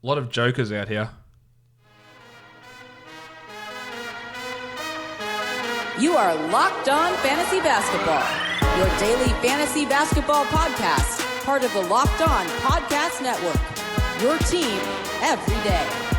A lot of jokers out here. You are Locked On Fantasy Basketball, your daily fantasy basketball podcast, part of the Locked On Podcast Network, your team every day.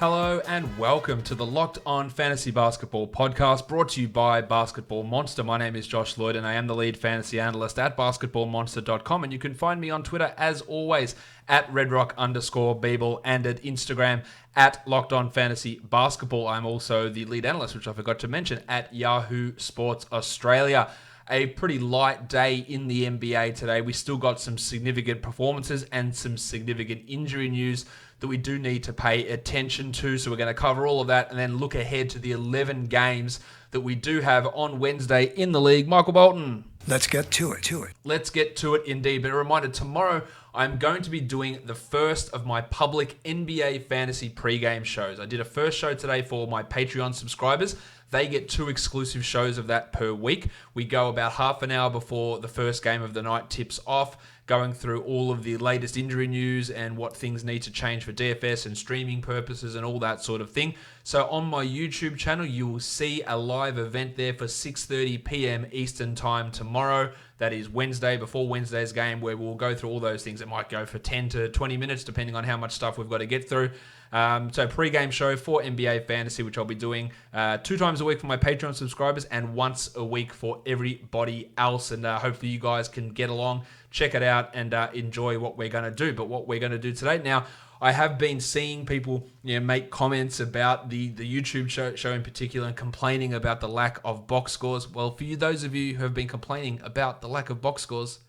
Hello and welcome to the Locked On Fantasy Basketball podcast brought to you by Basketball Monster. My name is Josh Lloyd and I am the lead fantasy analyst at basketballmonster.com, and you can find me on Twitter as always at redrock_Beeble and at Instagram at Locked On Fantasy Basketball. I'm also the lead analyst, which I forgot to mention, at Yahoo Sports Australia. A pretty light day in the NBA today. We still got some significant performances and some significant injury news that we do need to pay attention to. So we're going to cover all of that and then look ahead to the 11 games that we do have on Wednesday in the league. Michael Bolton. Let's get to it. Let's get to it indeed. But a reminder, tomorrow I'm going to be doing the first of my public NBA fantasy pregame shows. I did a first show today for my Patreon subscribers. They get 2 exclusive shows of that per week. We go about half an hour before the first game of the night tips off, going through all of the latest injury news and what things need to change for DFS and streaming purposes and all that sort of thing. So on my YouTube channel, you will see a live event there for 6:30 p.m. Eastern Time tomorrow. That is Wednesday, before Wednesday's game, where we'll go through all those things. It might go for 10 to 20 minutes, depending on how much stuff we've got to get through. So pre-game show for NBA Fantasy, which I'll be doing 2 times a week for my Patreon subscribers and once a week for everybody else. And hopefully you guys can get along, check it out, and enjoy what we're going to do. But what we're going to do today now, I have been seeing people make comments about the YouTube show in particular and complaining about the lack of box scores. Well, for you, those of you who have been complaining about the lack of box scores,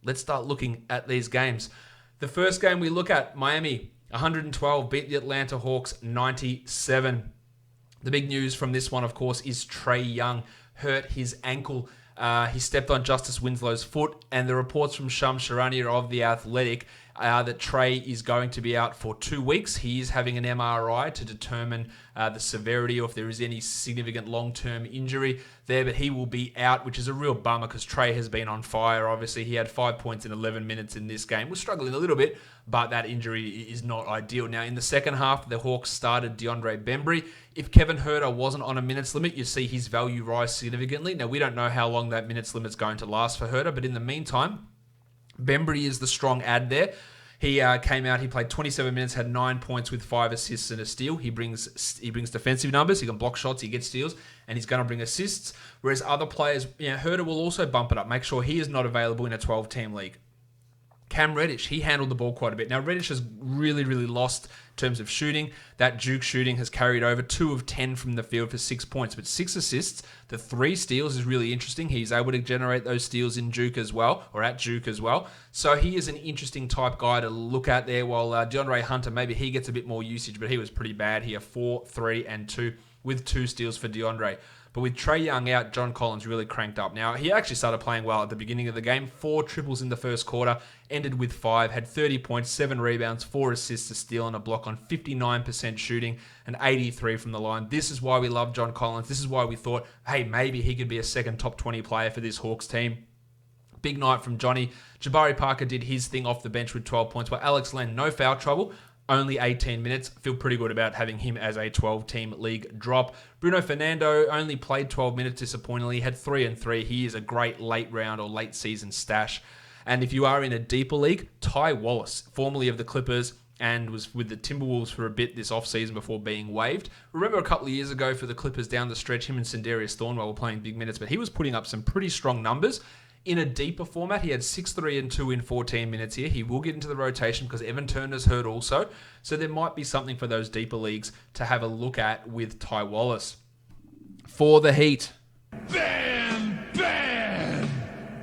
let's start looking at these games. The first game we look at, Miami 112 beat the Atlanta Hawks 97. The big news from this one, of course, is Trae Young hurt his ankle. He stepped on Justice Winslow's foot, and the reports from Shams Charania of The Athletic that Trae is going to be out for 2 weeks. He is having an MRI to determine the severity or if there is any significant long-term injury there, but he will be out, which is a real bummer because Trae has been on fire. Obviously, he had 5 points in 11 minutes in this game. Was struggling a little bit, but that injury is not ideal. Now, in the second half, the Hawks started DeAndre Bembry. If Kevin Herro wasn't on a minutes limit, you see his value rise significantly. Now, we don't know how long that minutes limit is going to last for Herro, but in the meantime, Bembry is the strong ad there. He came out, he played 27 minutes, had 9 points with 5 assists and a steal. He brings defensive numbers, he can block shots, he gets steals, and he's going to bring assists. Whereas other players, Herter will also bump it up, make sure he is not available in a 12-team league. Cam Reddish, he handled the ball quite a bit. Now, Reddish has really lost in terms of shooting. That Duke shooting has carried over 2 of 10 from the field for 6 points, but 6 assists. The 3 steals is really interesting. He's able to generate those steals in Duke as well, or at Duke as well. So he is an interesting type guy to look at there, while DeAndre Hunter, maybe he gets a bit more usage, but he was pretty bad here. 4, 3, and 2 with 2 steals for DeAndre. But with Trae Young out, John Collins really cranked up. Now, he actually started playing well at the beginning of the game. 4 triples in the first quarter, ended with 5, had 30 points, 7 rebounds, 4 assists, a steal, and a block on 59% shooting, and 83 from the line. This is why we love John Collins. This is why we thought, hey, maybe he could be a second top 20 player for this Hawks team. Big night from Johnny. Jabari Parker did his thing off the bench with 12 points, while Alex Len, no foul trouble. Only 18 minutes. Feel pretty good about having him as a 12-team league drop. Bruno Fernando only played 12 minutes, disappointingly. Had 3 and 3. He is a great late round or late season stash. And if you are in a deeper league, Ty Wallace, formerly of the Clippers and was with the Timberwolves for a bit this offseason before being waived. Remember a couple of years ago for the Clippers down the stretch, him and Sindarius Thornwell were playing big minutes, but he was putting up some pretty strong numbers. In a deeper format, he had 6, 3, and 2 in 14 minutes here. He will get into the rotation because Evan Turner's hurt also. So there might be something for those deeper leagues to have a look at with Ty Wallace. For the Heat. Bam! Bam!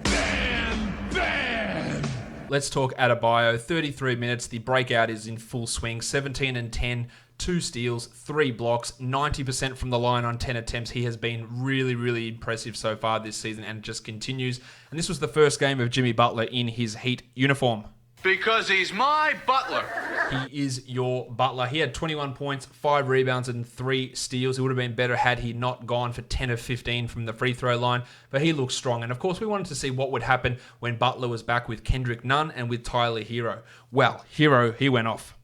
Bam! Bam! Let's talk Adebayo. 33 minutes. The breakout is in full swing. 17 and 10. 2 steals, 3 blocks, 90% from the line on 10 attempts. He has been really impressive so far this season and just continues. And this was the first game of Jimmy Butler in his Heat uniform. Because he's my butler. He is your butler. He had 21 points, 5 rebounds, and 3 steals. It would have been better had he not gone for 10 of 15 from the free throw line, but he looks strong. And of course, we wanted to see what would happen when Butler was back with Kendrick Nunn and with Tyler Herro. Well, Herro, he went off.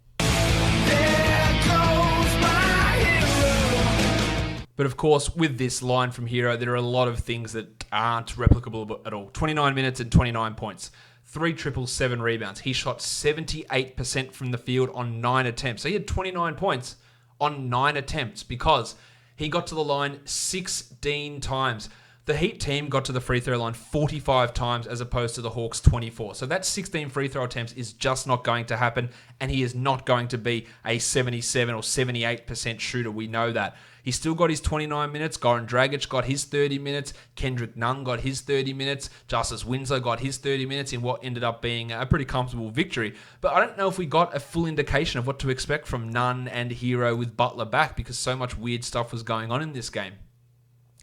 But of course, with this line from Herro, there are a lot of things that aren't replicable at all. 29 minutes and 29 points. 3 triples, 7 rebounds. He shot 78% from the field on 9 attempts. So he had 29 points on 9 attempts because he got to the line 16 times. The Heat team got to the free throw line 45 times as opposed to the Hawks 24. So that 16 free throw attempts is just not going to happen, and he is not going to be a 77 or 78% shooter. We know that. He still got his 29 minutes. Goran Dragic got his 30 minutes. Kendrick Nunn got his 30 minutes. Justice Winslow got his 30 minutes in what ended up being a pretty comfortable victory. But I don't know if we got a full indication of what to expect from Nunn and Herro with Butler back because so much weird stuff was going on in this game.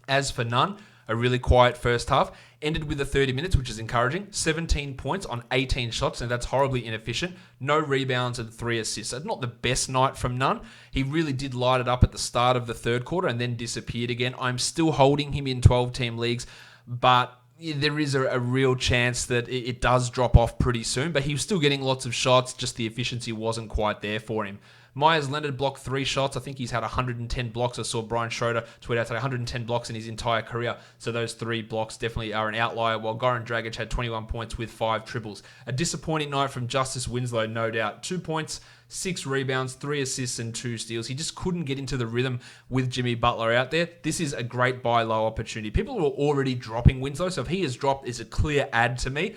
As for Nunn, a really quiet first half. Ended with the 30 minutes, which is encouraging. 17 points on 18 shots, and that's horribly inefficient. No rebounds and 3 assists. So not the best night from Nunn. He really did light it up at the start of the third quarter and then disappeared again. I'm still holding him in 12-team leagues, but there is a real chance that it does drop off pretty soon. But he was still getting lots of shots, just the efficiency wasn't quite there for him. Myers Leonard blocked 3 shots. I think he's had 110 blocks. I saw Brian Schroeder tweet out today 110 blocks in his entire career. So those 3 blocks definitely are an outlier, while Goran Dragic had 21 points with 5 triples. A disappointing night from Justice Winslow, no doubt. 2 points, 6 rebounds, 3 assists, and 2 steals. He just couldn't get into the rhythm with Jimmy Butler out there. This is a great buy low opportunity. People were already dropping Winslow, so if he has dropped, it's a clear add to me.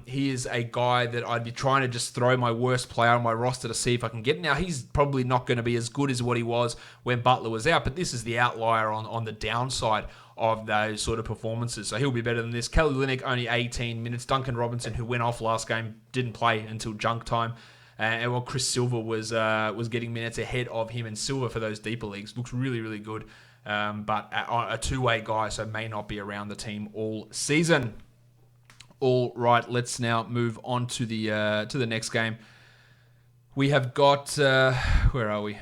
He is a guy that I'd be trying to just throw my worst player on my roster to see if I can get. Now, he's probably not going to be as good as what he was when Butler was out, but this is the outlier on the downside of those sort of performances. So he'll be better than this. Kelly Olynyk, only 18 minutes. Duncan Robinson, who went off last game, didn't play until junk time. And while Chris Silver was getting minutes ahead of him, and Silver for those deeper leagues looks really, really good. But a two-way guy, so may not be around the team all season. All right, let's now move on to the next game. We have got, where are we?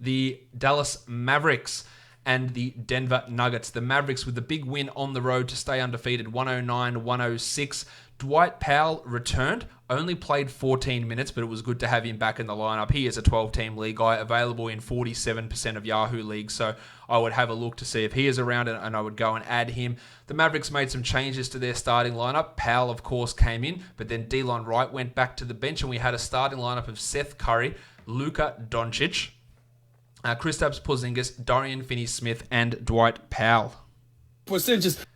The Dallas Mavericks and the Denver Nuggets. The Mavericks with the big win on the road to stay undefeated, 109-106. Dwight Powell returned, only played 14 minutes, but it was good to have him back in the lineup. He is a 12-team league guy, available in 47% of Yahoo leagues, so I would have a look to see if he is around, and I would go and add him. The Mavericks made some changes to their starting lineup. Powell, of course, came in, but then Delon Wright went back to the bench, and we had a starting lineup of Seth Curry, Luka Doncic, Kristaps Porzingis, Dorian Finney-Smith, and Dwight Powell. Percentages.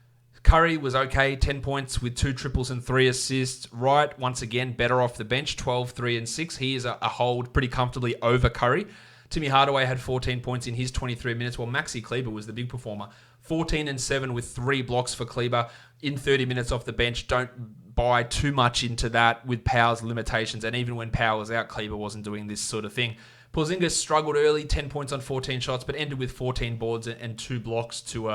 Curry was okay, 10 points with 2 triples and 3 assists. Wright, once again, better off the bench, 12, 3, and 6. He is a hold pretty comfortably over Curry. Timmy Hardaway had 14 points in his 23 minutes, while Maxi Kleber was the big performer. 14 and 7 with 3 blocks for Kleber in 30 minutes off the bench. Don't buy too much into that with Powell's limitations. And even when Powell was out, Kleber wasn't doing this sort of thing. Porzingis struggled early, 10 points on 14 shots, but ended with 14 boards and 2 blocks to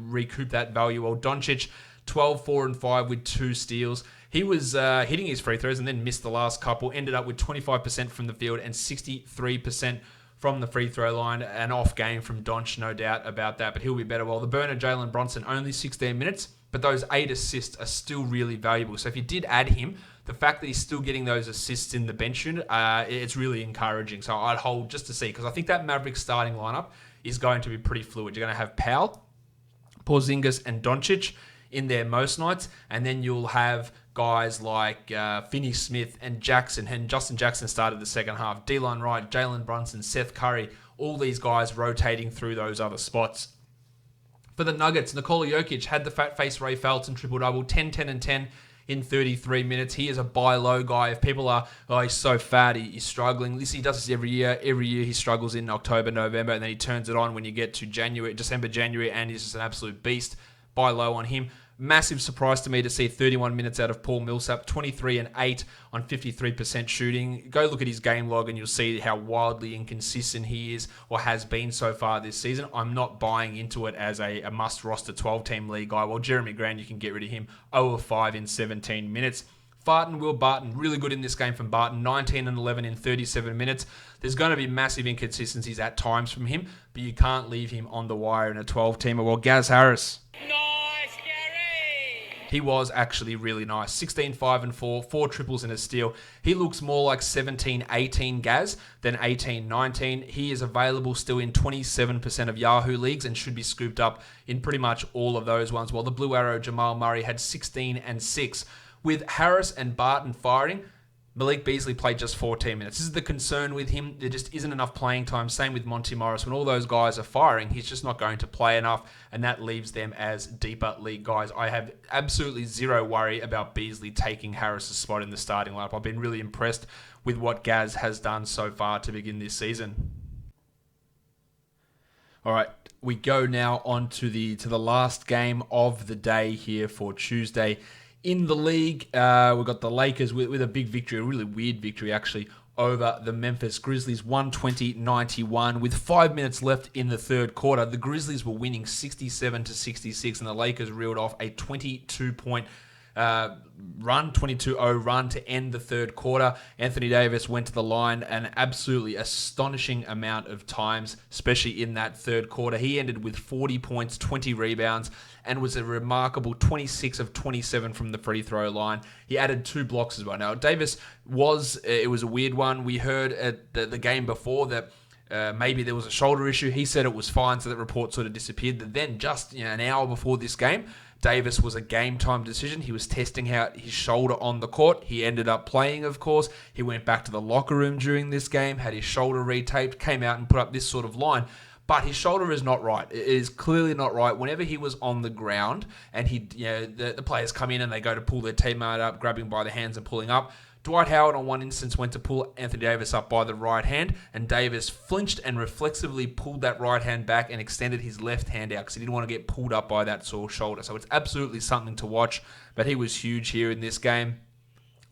recoup that value. While Doncic, 12, 4, and 5 with 2 steals. He was hitting his free throws and then missed the last couple. Ended up with 25% from the field and 63% from the free throw line. An off game from Donch, no doubt about that, but he'll be better. While the burner, Jalen Brunson, only 16 minutes, but those 8 assists are still really valuable. So if you did add him, the fact that he's still getting those assists in the bench unit, it's really encouraging. So I'd hold just to see, because I think that Mavericks starting lineup is going to be pretty fluid. You're going to have Powell, Porzingis, and Doncic in there most nights, and then you'll have guys like Finney-Smith and Jackson, and Justin Jackson started the second half, Delon Wright, Jalen Brunson, Seth Curry, all these guys rotating through those other spots. For the Nuggets, Nikola Jokic had the fat face Ray Felton triple-double, 10, 10, and 10 in 33 minutes. He is a buy low guy. If people are, he's so fat, he's struggling. He does this every year. Every year he struggles in October, November, and then he turns it on when you get to December, January, and he's just an absolute beast. Buy low on him. Massive surprise to me to see 31 minutes out of Paul Millsap, 23 and 8 on 53% shooting. Go look at his game log and you'll see how wildly inconsistent he is or has been so far this season. I'm not buying into it as a must roster 12-team league guy. Well, Jeremy Grant, you can get rid of him. 0 of 5 in 17 minutes. Will Barton, really good in this game from Barton, 19 and 11 in 37 minutes. There's going to be massive inconsistencies at times from him, but you can't leave him on the wire in a 12-teamer. Well, Gaz Harris. He was actually really nice. 16, 5 and 4, 4 triples and a steal. He looks more like 17, 18 Gaz than 18, 19. He is available still in 27% of Yahoo leagues and should be scooped up in pretty much all of those ones. While the Blue Arrow Jamal Murray had 16 and 6. With Harris and Barton firing, Malik Beasley played just 14 minutes. This is the concern with him. There just isn't enough playing time. Same with Monty Morris. When all those guys are firing, he's just not going to play enough, and that leaves them as deeper league guys. I have absolutely zero worry about Beasley taking Harris's spot in the starting lineup. I've been really impressed with what Gaz has done so far to begin this season. All right, we go now on to the last game of the day here for Tuesday. In the league, we've got the Lakers with a big victory, a really weird victory actually, over the Memphis Grizzlies, 120-91. With 5 minutes left in the third quarter, the Grizzlies were winning 67-66, and the Lakers reeled off a 22-point 22-0 run to end the third quarter. Anthony Davis went to the line an absolutely astonishing amount of times, especially in that third quarter. He ended with 40 points, 20 rebounds, and was a remarkable 26 of 27 from the free throw line. He added 2 blocks as well. Now, Davis it was a weird one. We heard at the game before that maybe there was a shoulder issue. He said it was fine, so that report sort of disappeared. But then just an hour before this game, Davis was a game time decision. He was testing out his shoulder on the court. He ended up playing, of course. He went back to the locker room during this game, had his shoulder retaped, came out and put up this sort of line. But his shoulder is not right. It is clearly not right. Whenever he was on the ground and the players come in and they go to pull their teammate up, grabbing by the hands and pulling up, Dwight Howard on one instance went to pull Anthony Davis up by the right hand, and Davis flinched and reflexively pulled that right hand back and extended his left hand out because he didn't want to get pulled up by that sore shoulder. So it's absolutely something to watch, but he was huge here in this game.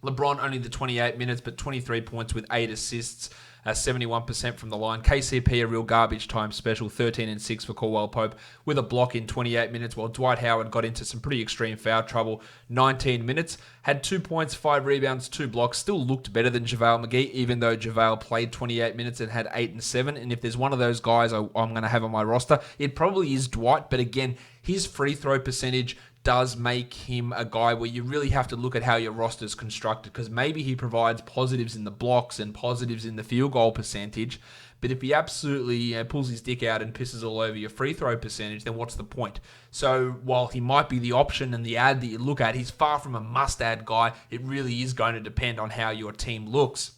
LeBron only the 28 minutes, but 23 points with 8 assists, 71% from the line. KCP, a real garbage time special, 13 and 6 for Caldwell Pope with a block in 28 minutes, while Dwight Howard got into some pretty extreme foul trouble, 19 minutes, had 2 points, 5 rebounds, 2 blocks, still looked better than JaVale McGee, even though JaVale played 28 minutes and had 8 and 7. And if there's one of those guys I'm going to have on my roster, it probably is Dwight, but again, his free throw percentage does make him a guy where you really have to look at how your roster is constructed, because maybe he provides positives in the blocks and positives in the field goal percentage, but if he absolutely pulls his dick out and pisses all over your free throw percentage, then what's the point? So while he might be the option and the ad that you look at, he's far from a must-add guy. It really is going to depend on how your team looks.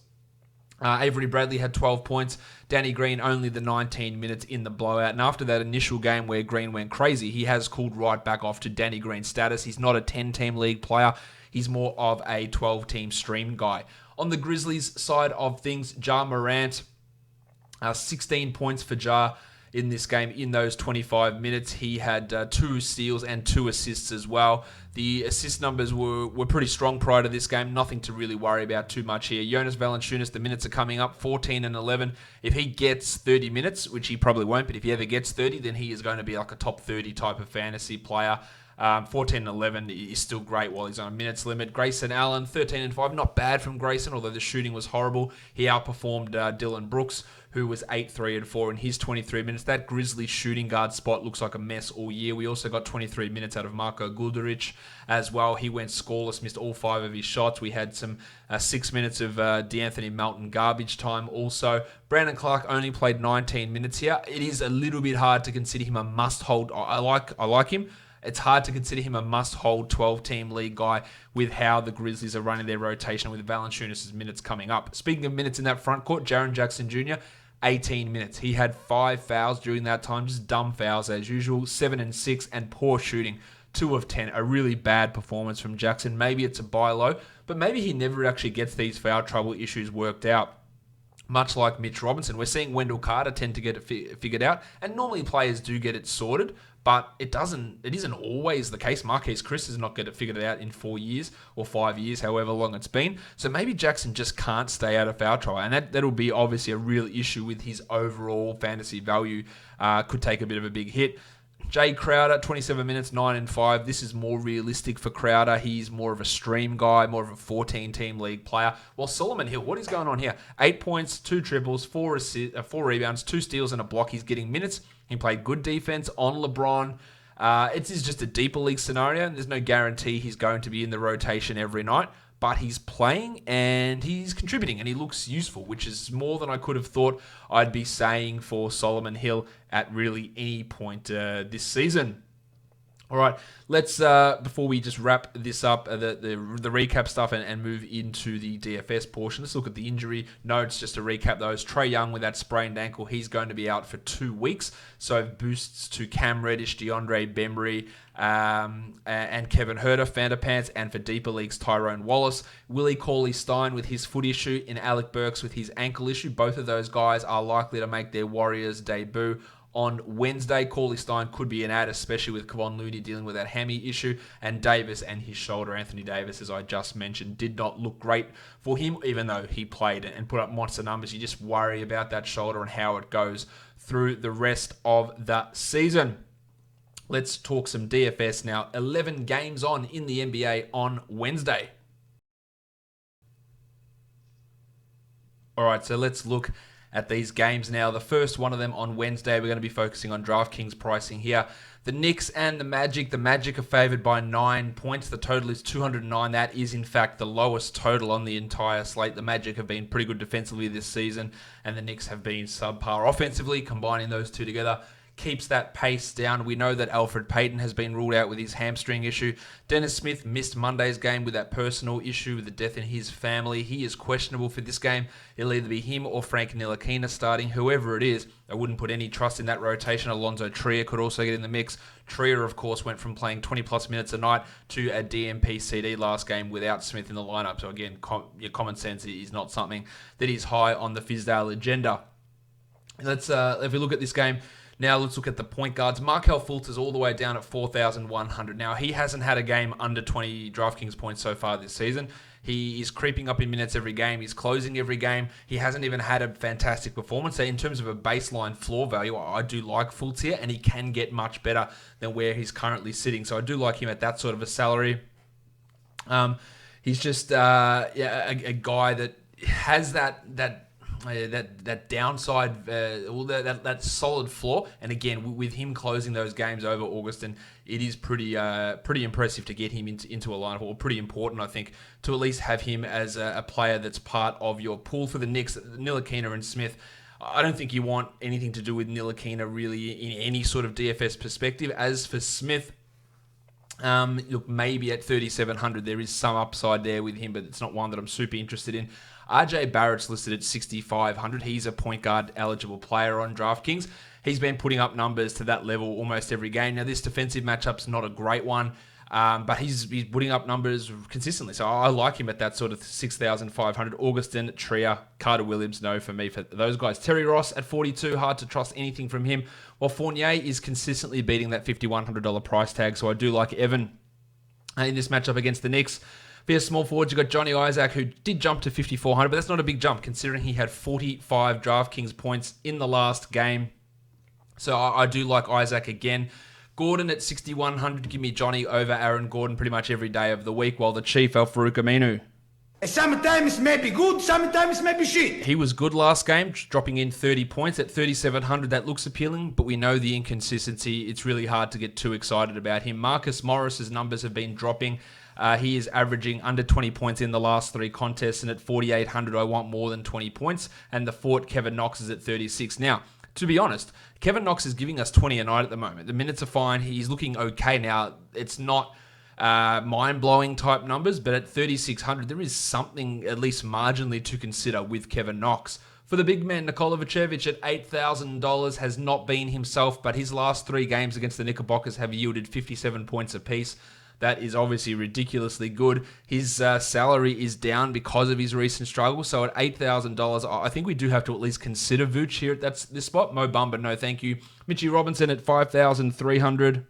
Avery Bradley had 12 points. Danny Green only the 19 minutes in the blowout. And after that initial game where Green went crazy, he has cooled right back off to Danny Green status. He's not a 10-team league player. He's more of a 12-team stream guy. On the Grizzlies side of things, Ja Morant, 16 points for Ja in this game in those 25 minutes. He had 2 steals and 2 assists as well. The assist numbers were pretty strong prior to this game. Nothing to really worry about too much here. Jonas Valanciunas, the minutes are coming up, 14 and 11. If he gets 30 minutes, which he probably won't, but if he ever gets 30, then he is going to be like a top 30 type of fantasy player. 14 and 11 is still great while he's on a minutes limit. Grayson Allen, 13 and 5. Not bad from Grayson, although the shooting was horrible. He outperformed Dylan Brooks, who was 8, 3 and 4 in his 23 minutes. That Grizzlies shooting guard spot looks like a mess all year. We also got 23 minutes out of Marko Guduric as well. He went scoreless, missed all 5 of his shots. We had some 6 minutes of D'Anthony Melton garbage time also. Brandon Clark only played 19 minutes here. It is a little bit hard to consider him a must-hold. I like him. It's hard to consider him a must-hold 12-team league guy with how the Grizzlies are running their rotation with Valanciunas' minutes coming up. Speaking of minutes in that front court, Jaren Jackson Jr., 18 minutes. He had 5 fouls during that time, just dumb fouls as usual, 7 and 6, and poor shooting, 2 of 10. A really bad performance from Jackson. Maybe it's a buy low, but maybe he never actually gets these foul trouble issues worked out. Much like Mitch Robinson, we're seeing Wendell Carter tend to get it figured out, and normally players do get it sorted, but it isn't always the case. Marquise Chris has not get it figured out in 4 years or 5 years, however long it's been. So maybe Jackson just can't stay out of foul trouble, and that'll be obviously a real issue with his overall fantasy value. Could take a bit of a big hit. Jay Crowder, 27 minutes, 9 and 5. This is more realistic for Crowder. He's more of a stream guy, more of a 14-team league player. While Solomon Hill, what is going on here? 8 points, 2 triples, 4 rebounds, 2 steals and a block. He's getting minutes. He played good defense on LeBron. It is just a deeper league scenario, and there's no guarantee he's going to be in the rotation every night. But he's playing and he's contributing and he looks useful, which is more than I could have thought I'd be saying for Solomon Hill at really any point this season. All right, let's, before we just wrap this up, the recap stuff and move into the DFS portion, let's look at the injury notes just to recap those. Trae Young with that sprained ankle, he's going to be out for 2 weeks. So boosts to Cam Reddish, DeAndre Bembry, and Kevin Huerter, Vanderpants, and for deeper leagues, Tyrone Wallace. Willie Cauley-Stein with his foot issue, and Alec Burks with his ankle issue. Both of those guys are likely to make their Warriors debut on Wednesday. Cauley-Stein could be an ad, especially with Kevon Looney dealing with that hammy issue. And Davis and his shoulder, Anthony Davis, as I just mentioned, did not look great for him, even though he played and put up monster numbers. You just worry about that shoulder and how it goes through the rest of the season. Let's talk some DFS now. 11 games on in the NBA on Wednesday. All right, so let's look at these games now. The first one of them on Wednesday, we're going to be focusing on DraftKings pricing here. The Knicks and the Magic. The Magic are favored by 9 points. The total is 209. That is, in fact, the lowest total on the entire slate. The Magic have been pretty good defensively this season, and the Knicks have been subpar offensively. Combining those two together keeps that pace down. We know that Alfred Payton has been ruled out with his hamstring issue. Dennis Smith missed Monday's game with that personal issue with the death in his family. He is questionable for this game. It'll either be him or Frank Ntilikina starting. Whoever it is, I wouldn't put any trust in that rotation. Alonzo Trier could also get in the mix. Trier, of course, went from playing 20-plus minutes a night to a DMP CD last game without Smith in the lineup. So again, your common sense is not something that is high on the Fizdale agenda. Let's if we look at this game, now let's look at the point guards. Markelle Fultz is all the way down at 4,100. Now, he hasn't had a game under 20 DraftKings points so far this season. He is creeping up in minutes every game. He's closing every game. He hasn't even had a fantastic performance. So in terms of a baseline floor value, I do like Fultz here, and he can get much better than where he's currently sitting. So I do like him at that sort of a salary. He's just a guy that has that downside, that solid floor, and again with him closing those games over Augustin, it is pretty impressive to get him into a lineup, or pretty important, I think, to at least have him as a player that's part of your pool. For the Knicks, Ntilikina and Smith, I don't think you want anything to do with Ntilikina really in any sort of DFS perspective. As for Smith, look, maybe at 3,700 there is some upside there with him, but it's not one that I'm super interested in. RJ Barrett's listed at 6,500. He's a point guard eligible player on DraftKings. He's been putting up numbers to that level almost every game. Now, this defensive matchup's not a great one, but he's putting up numbers consistently. So I like him at that sort of 6,500. Augustin, Trier, Carter Williams, no for me for those guys. Terry Ross at 42, hard to trust anything from him. While Fournier is consistently beating that $5,100 price tag, so I do like Evan in this matchup against the Knicks. Via small forwards, you've got Johnny Isaac, who did jump to 5,400, but that's not a big jump considering he had 45 DraftKings points in the last game. So I do like Isaac again. Gordon at 6,100. Give me Johnny over Aaron Gordon pretty much every day of the week, while the Chief, Al-Farouq Aminu. Sometimes maybe good, sometimes maybe shit. He was good last game, dropping in 30 points at 3,700. That looks appealing, but we know the inconsistency. It's really hard to get too excited about him. Marcus Morris's numbers have been dropping. He is averaging under 20 points in the last 3 contests, and at 4,800, I want more than 20 points. And the Fort, Kevin Knox, is at 36. Now, to be honest, Kevin Knox is giving us 20 a night at the moment. The minutes are fine. He's looking okay now. It's not mind-blowing type numbers, but at 3,600, there is something at least marginally to consider with Kevin Knox. For the big man, Nikola Vucevic at $8,000 has not been himself, but his last 3 games against the Knickerbockers have yielded 57 points apiece. That is obviously ridiculously good. His salary is down because of his recent struggle. So at $8,000, I think we do have to at least consider Vooch here at this spot. Mo Bamba, no thank you. Mitchie Robinson at $5,300.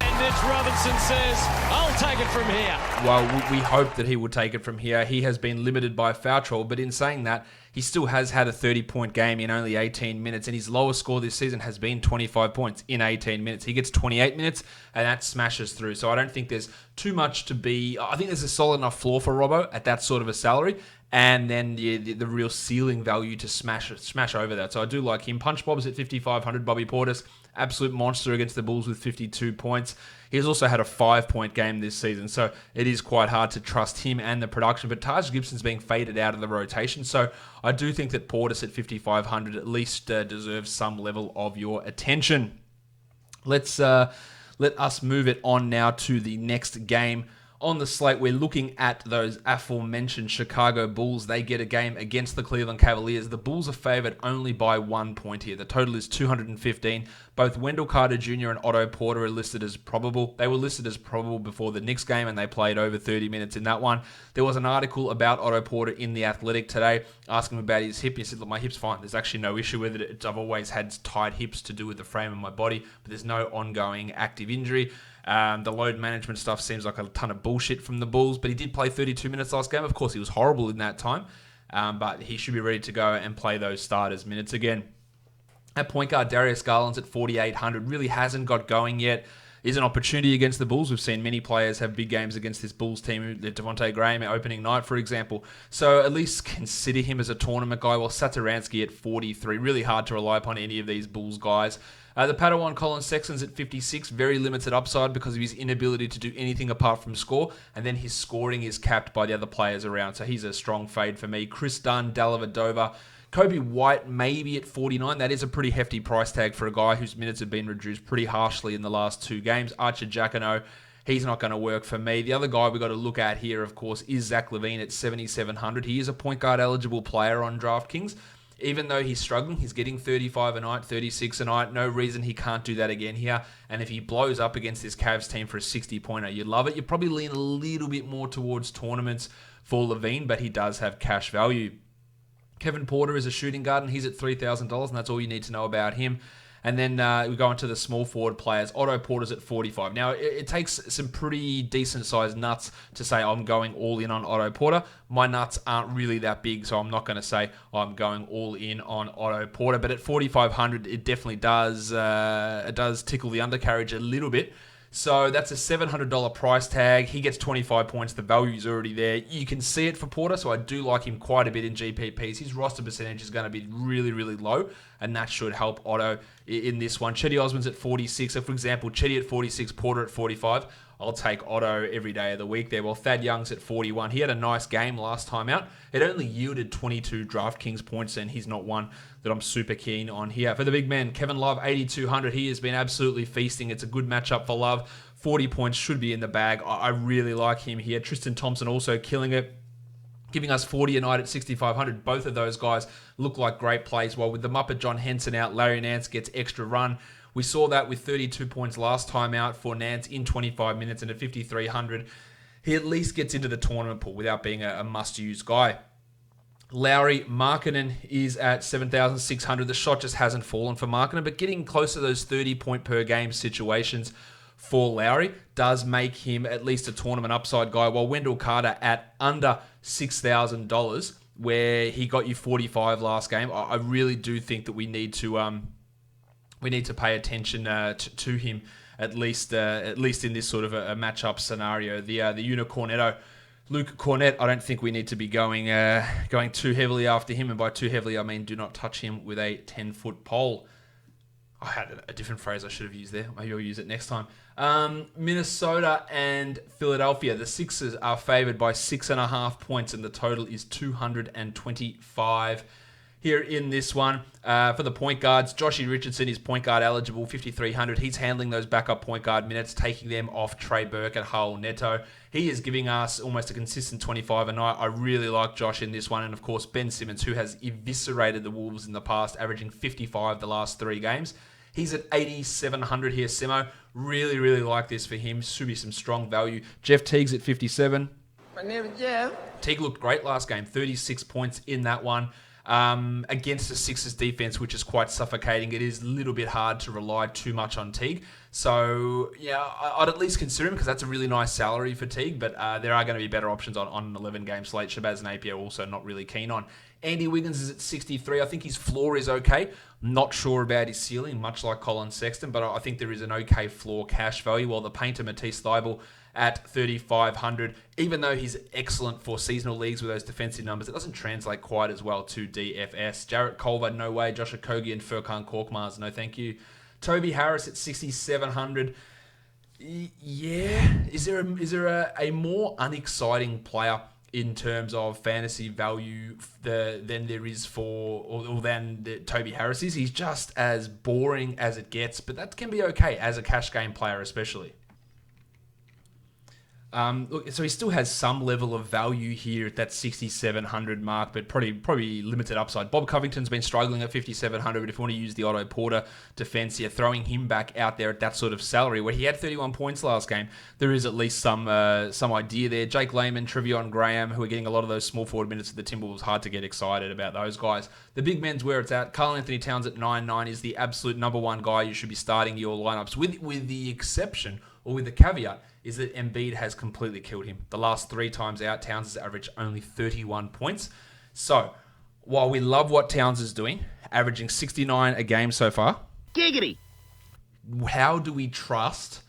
And Mitch Robinson says, I'll take it from here. Well, we hope that he will take it from here. He has been limited by foul trouble, but in saying that, he still has had a 30-point game in only 18 minutes, and his lowest score this season has been 25 points in 18 minutes. He gets 28 minutes, and that smashes through. So I don't think there's too much to be... I think there's a solid enough floor for Robbo at that sort of a salary, and then the real ceiling value to smash over that. So I do like him. Punch Bob's at 5,500. Bobby Portis, absolute monster against the Bulls with 52 points. He's also had a 5-point game this season, so it is quite hard to trust him and the production. But Taj Gibson's being faded out of the rotation, so I do think that Portis at 5,500 at least deserves some level of your attention. Let us move it on now to the next game. On the slate, we're looking at those aforementioned Chicago Bulls. They get a game against the Cleveland Cavaliers. The Bulls are favored only by 1 point here. The total is 215. Both Wendell Carter Jr. and Otto Porter are listed as probable. They were listed as probable before the Knicks game, and they played over 30 minutes in that one. There was an article about Otto Porter in The Athletic today, asking him about his hip. He said, look, my hip's fine. There's actually no issue with it. I've always had tight hips to do with the frame of my body, but there's no ongoing active injury. The load management stuff seems like a ton of bullshit from the Bulls, but he did play 32 minutes last game. Of course, he was horrible in that time, but he should be ready to go and play those starters minutes again. At point guard, Darius Garland's at 4,800. Really hasn't got going yet. Is an opportunity against the Bulls. We've seen many players have big games against this Bulls team. Devontae Graham opening night, for example. So at least consider him as a tournament guy, while Satoransky at 43. Really hard to rely upon any of these Bulls guys. The Padawan Colin Sexton's at 56, very limited upside because of his inability to do anything apart from score, and then his scoring is capped by the other players around, so he's a strong fade for me. Chris Dunn, Dellavedova, Kobe White maybe at 49. That is a pretty hefty price tag for a guy whose minutes have been reduced pretty harshly in the last 2 games. Archer Jacquino, he's not going to work for me. The other guy we've got to look at here, of course, is Zach LaVine at 7,700. He is a point guard eligible player on DraftKings. Even though he's struggling, he's getting 35 a night, 36 a night. No reason he can't do that again here. And if he blows up against this Cavs team for a 60-pointer, you'd love it. You'd probably lean a little bit more towards tournaments for LaVine, but he does have cash value. Kevin Porter is a shooting guard, and he's at $3,000, and that's all you need to know about him. And then we go into the small forward players. Otto Porter's at 45. Now, it takes some pretty decent-sized nuts to say I'm going all in on Otto Porter. My nuts aren't really that big, so I'm not going to say I'm going all in on Otto Porter. But at 4,500, it definitely does tickle the undercarriage a little bit. So that's a $700 price tag. He gets 25 points. The value is already there. You can see it for Porter, so I do like him quite a bit in GPPs. His roster percentage is going to be really, really low, and that should help Otto in this one. Chetty Osman's at 46. So, for example, Chetty at 46, Porter at 45. I'll take Otto every day of the week there. Well, Thad Young's at 41. He had a nice game last time out. It only yielded 22 DraftKings points, and he's not one that I'm super keen on here. For the big man, Kevin Love, 8,200. He has been absolutely feasting. It's a good matchup for Love. 40 points should be in the bag. I really like him here. Tristan Thompson also killing it, giving us 40 a night at 6,500. Both of those guys look like great plays. While with the Muppet John Henson out, Larry Nance gets extra run. We saw that with 32 points last time out for Nance in 25 minutes, and at 5,300, he at least gets into the tournament pool without being a must-use guy. Lowry Markkanen is at 7,600. The shot just hasn't fallen for Markkanen, but getting close to those 30-point-per-game situations for Lowry does make him at least a tournament upside guy, while Wendell Carter at under $6,000, where he got you 45 last game. I really do think that we need to pay attention to him at least in this sort of a matchup scenario. The Unicornetto, Luke Cornett, I don't think we need to be going too heavily after him, and by too heavily I mean do not touch him with a 10-foot pole. I had a different phrase I should have used there. Maybe I'll use it next time. Minnesota and Philadelphia. The Sixers are favored by 6.5 points, and the total is 225. Here in this one, for the point guards, Joshie Richardson is point guard eligible, 5,300. He's handling those backup point guard minutes, taking them off Trey Burke and Raul Neto. He is giving us almost a consistent 25 a night. I really like Josh in this one. And of course, Ben Simmons, who has eviscerated the Wolves in the past, averaging 55 the last 3 games. He's at 8,700 here, Simo. Really, really like this for him. Should be some strong value. Jeff Teague's at 57. My name is Jeff. Teague looked great last game, 36 points in that one. against the Sixers defense, which is quite suffocating. It is a little bit hard to rely too much on Teague. So, yeah, I'd at least consider him because that's a really nice salary for Teague, but there are going to be better options on an 11-game slate. Shabazz Napier also not really keen on. Andy Wiggins is at 63. I think his floor is okay. Not sure about his ceiling, much like Colin Sexton, but I think there is an okay floor cash value, while the painter Matisse Thybulle at 3,500, even though he's excellent for seasonal leagues with those defensive numbers, it doesn't translate quite as well to DFS. Jarrett Culver, no way. Josh Okogie and Furkan Korkmaz, no thank you. Toby Harris at 6,700. Yeah, is there a more unexciting player in terms of fantasy value than there is than Toby Harris is? He's just as boring as it gets, but that can be okay as a cash game player, especially. So he still has some level of value here at that 6,700 mark, but probably limited upside. Bob Covington's been struggling at 5,700, but if you want to use the Otto Porter defense here, throwing him back out there at that sort of salary, where he had 31 points last game, there is at least some idea there. Jake Layman, Trevion Graham, who are getting a lot of those small forward minutes at the Timberwolves, hard to get excited about those guys. The big men's where it's at. Karl Anthony Towns at 9.9 is the absolute number one guy you should be starting your lineups with the exception, or with the caveat, is that Embiid has completely killed him. The last 3 times out, Towns has averaged only 31 points. So, while we love what Towns is doing, averaging 69 a game so far, giggity, how do we trust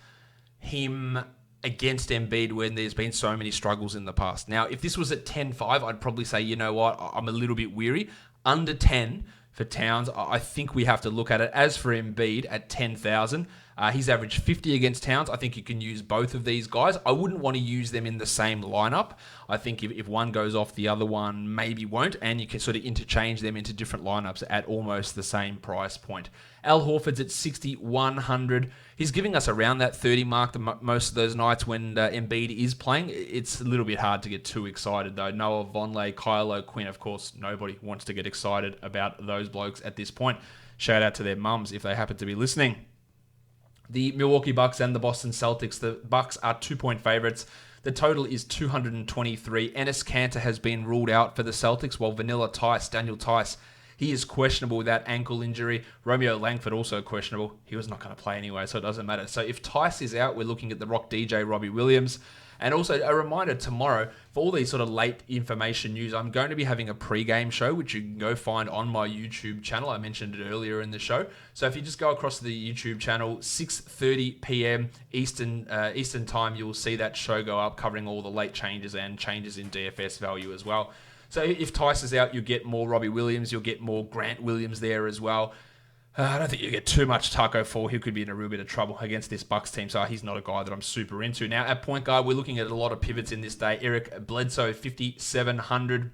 him against Embiid when there's been so many struggles in the past? Now, if this was at 10-5, I'd probably say, you know what, I'm a little bit weary. Under 10 for Towns, I think we have to look at it. As for Embiid at 10,000, he's averaged 50 against Towns. I think you can use both of these guys. I wouldn't want to use them in the same lineup. I think if one goes off, the other one maybe won't, and you can sort of interchange them into different lineups at almost the same price point. Al Horford's at 6,100. He's giving us around that 30 mark most of those nights when Embiid is playing. It's a little bit hard to get too excited, though. Noah Vonleh, Kyle O'Quinn, of course, nobody wants to get excited about those blokes at this point. Shout out to their mums if they happen to be listening. The Milwaukee Bucks and the Boston Celtics. The Bucks are 2-point favorites. The total is 223. Enes Kanter has been ruled out for the Celtics, while Daniel Tice, he is questionable with that ankle injury. Romeo Langford also questionable. He was not going to play anyway, so it doesn't matter. So if Tice is out, we're looking at the Rock DJ, Robbie Williams. And also a reminder tomorrow, for all these sort of late information news, I'm going to be having a pre-game show, which you can go find on my YouTube channel. I mentioned it earlier in the show. So if you just go across to the YouTube channel, 6:30 p.m. Eastern time, you'll see that show go up, covering all the late changes and changes in DFS value as well. So if Tice is out, you'll get more Robbie Williams. You'll get more Grant Williams there as well. I don't think you get too much Taco Fall. He could be in a real bit of trouble against this Bucks team, so he's not a guy that I'm super into. Now, at point guard, we're looking at a lot of pivots in this day. Eric Bledsoe, 5,700.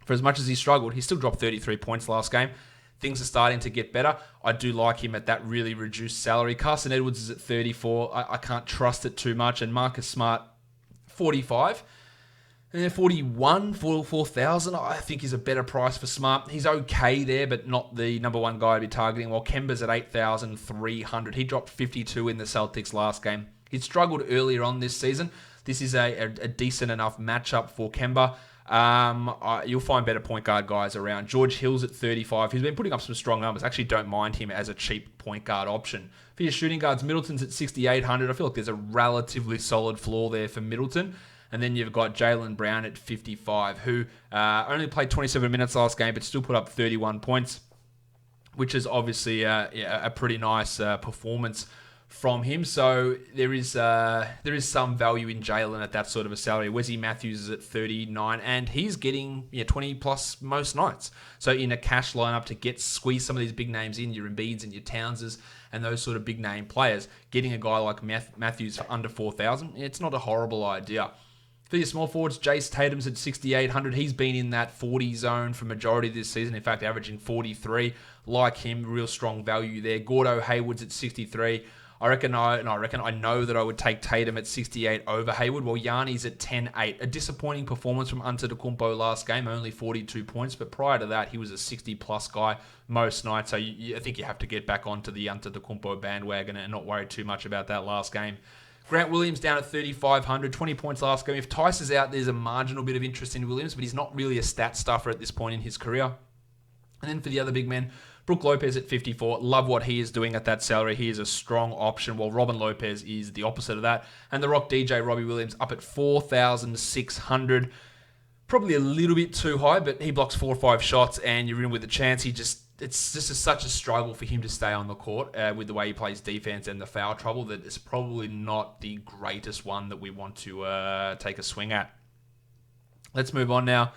For as much as he struggled, he still dropped 33 points last game. Things are starting to get better. I do like him at that really reduced salary. Carson Edwards is at 34. I can't trust it too much. And Marcus Smart, 45. And 41 for 4,000, I think is a better price for Smart. He's okay there, but not the number one guy to be targeting. While Kemba's at 8,300. He dropped 52 in the Celtics last game. He'd struggled earlier on this season. This is a decent enough matchup for Kemba. You'll find better point guard guys around. George Hill's at 35. He's been putting up some strong numbers. Actually don't mind him as a cheap point guard option. For your shooting guards, Middleton's at 6,800. I feel like there's a relatively solid floor there for Middleton. And then you've got Jaylen Brown at 55, who only played 27 minutes last game, but still put up 31 points, which is obviously a pretty nice performance from him. So there is some value in Jaylen at that sort of a salary. Wesley Matthews is at 39, and he's getting 20 plus most nights. So in a cash lineup to squeeze some of these big names in, your Embiids and your Townses and those sort of big name players, getting a guy like Matthews for under 4,000, it's not a horrible idea. For your small forwards, Jace Tatum's at 6,800. He's been in that 40 zone for majority of this season. In fact, averaging 43. Like him, real strong value there. Gordo Hayward's at 63. I know that I would take Tatum at 68 over Hayward, while Yanni's at 10-8. A disappointing performance from Antetokounmpo last game, only 42 points, but prior to that, he was a 60-plus guy most nights, so I think you have to get back onto the Antetokounmpo bandwagon and not worry too much about that last game. Grant Williams down at 3,500, 20 points last game. If Tice is out, there's a marginal bit of interest in Williams, but he's not really a stat stuffer at this point in his career. And then for the other big men, Brook Lopez at 54. Love what he is doing at that salary. He is a strong option, while Robin Lopez is the opposite of that. And the Rock DJ, Robbie Williams, up at 4,600. Probably a little bit too high, but he blocks 4 or 5 shots and you're in with a chance. It's just such a struggle for him to stay on the court with the way he plays defense and the foul trouble that it's probably not the greatest one that we want to take a swing at. Let's move on now.